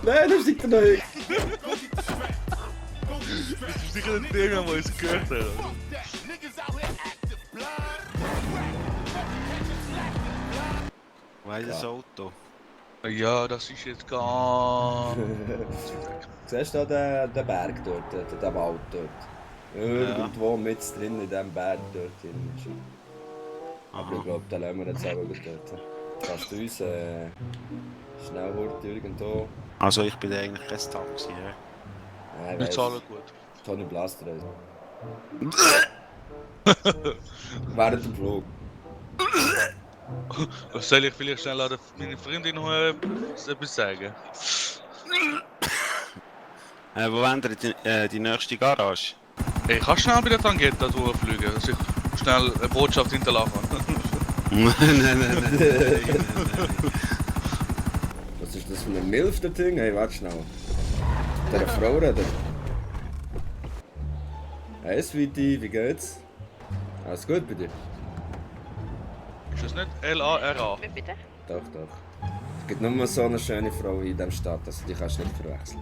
Nein, da steigt er noch hin. Das ist sicher ein Ding, das uns gehört hat. Weißes Auto. Ja, das ist jetzt ganz... Siehst du da den Berg dort, den Wald dort? Irgendwo mit drin in diesem Berg dort drin. Aber ich glaube, den lassen wir jetzt auch dort. Kannst du uns schnell irgendwo... Also ich bin eigentlich kein Taxi, ja. Nein, Wir zahlen gut. Tony Blaster. Während dem Flug. Soll ich vielleicht schnell an meine Freundin noch etwas sagen? Wo wendet die nächste Garage? Hey, kannst du schnell bei der Tangenta durchfliegen, dass ich schnell eine Botschaft hinterlassen kann? Nein. Was ist das für ein Milf, das Ding? Hey, warte schnell. Mit dieser Frau reden. Hey, Sweetie, wie geht's? Alles gut bei dir? Ist das nicht L-A-R-A? Wie bitte? Doch. Es gibt nur so eine schöne Frau in dieser Stadt, also die kannst du nicht verwechseln.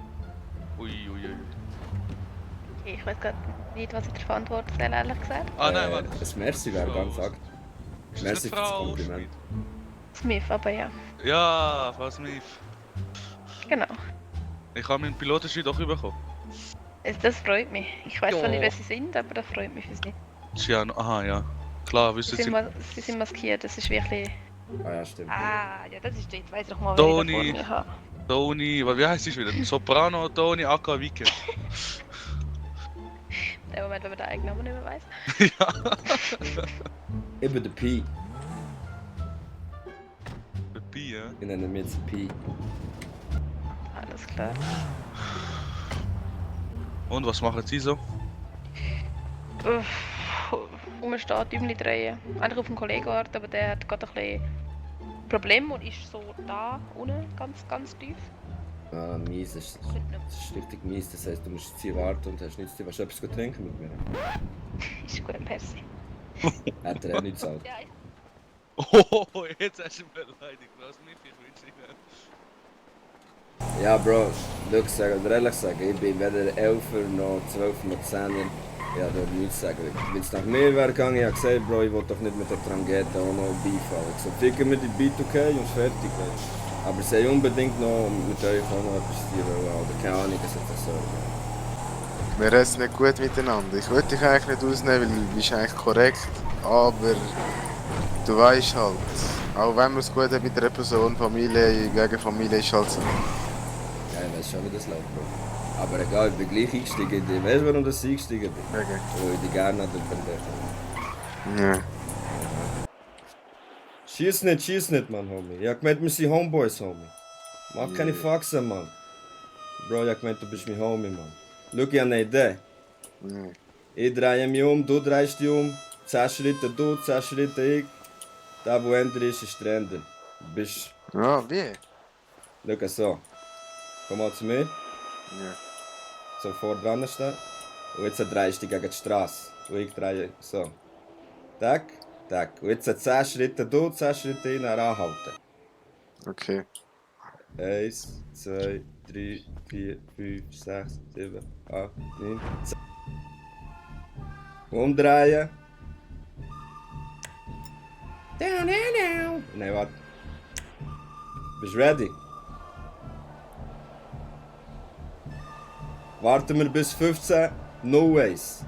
Ui. Ich weiß gerade nicht, was ich davon antworten soll, ehrlich gesagt. Ah nein, warte. Ein Merci wäre ganz arg. Ist das Merci nicht für das Frau Kompliment. Smith, aber ja. Ja, Frau Smith. Genau. Ich habe meinen Pilotenschein doch bekommen. Das freut mich. Ich weiß zwar Ja. nicht, wer sie sind, aber das freut mich für sie. Tja, aha, ja. Klar, wissen Sie Sie. sind maskiert, das ist wirklich... Ah ja, stimmt. Ah, ja, das ist jetzt. Weiß ich mal, Toni. wer ich da vor mir habe. Toni, wie heißt sie wieder? Soprano Toni aka Wicke. Der Moment, wenn man den eigenen Namen nicht mehr weiss. Ja. Ich bin der Pi. Der Pi, ja. Ich nenne mich jetzt Pi. Alles klar. Und was machen Sie so? Rumstehen, Däumchen drehen. Eigentlich auf einen Kollegen warten, aber der hat gerade ein bisschen Probleme und ist so da, unten, ganz tief. Ah, mies. Das ist richtig mies. Das heisst, du musst jetzt hier warten und hast nichts. Willst du etwas trinken mit mir? Ist gut, merci. Hat er auch nichts gesagt. Ja, Oh, jetzt hast du mich beleidigt. Was mit ich wünsche Ihnen. Ja, Bro, schau, sag dir ehrlich sagen, ich bin weder 11 noch 12 noch 10. Ja, da nichts sagen. Wenn es nach mir wäre gegangen, ich habe gesagt, Bro, ich will doch nicht mit der Trangeta auch noch beifallen. Ich so, ficken wir die Beat okay und fertig. Aber sie haben unbedingt noch mit euch auch noch etwas zu tun, oder keine Ahnung, was das soll. Wir reden nicht gut miteinander. Ich wollte dich eigentlich nicht ausnehmen, weil du bist eigentlich korrekt, aber du weißt halt, auch wenn man es gut hat mit einer Person, Familie gegen Familie ist halt so. Ja, ich weiß schon, wie das läuft, Bro. Aber egal, ich bin gleich eingestiegen. Ich weiß, warum ich eingestiegen bin. Okay. Weil ich die gerne an der Bandera. Ja. Schieß nicht, Mann, Homie. Ich hab gemeint, wir sind Homeboys, Homie. Mach keine Faxen, Mann. Bro, ich hab gemeint, du bist mein Homie, Mann. Schau, ich hab eine Idee. Ja. Ich drehe mich um, du drehst dich um. 10 Schritte du, 10 Schritte ich. Da, wo Ender ist der Ender. Du bist... Ja, wie? Schau, so. Komm mal zu mir. Ja. So vor dran stehen. Und jetzt drehst du dich gegen die Straße. Und ich drehe so. Tack. Und jetzt 10 Schritte du, 10 Schritte ich, dann anhalten. Okay. 1, 2, 3, 4, 5, 6, 7, 8, 9, 10. Umdrehen. Nein, warte. Bist du ready? Warten wir bis 15. No ways.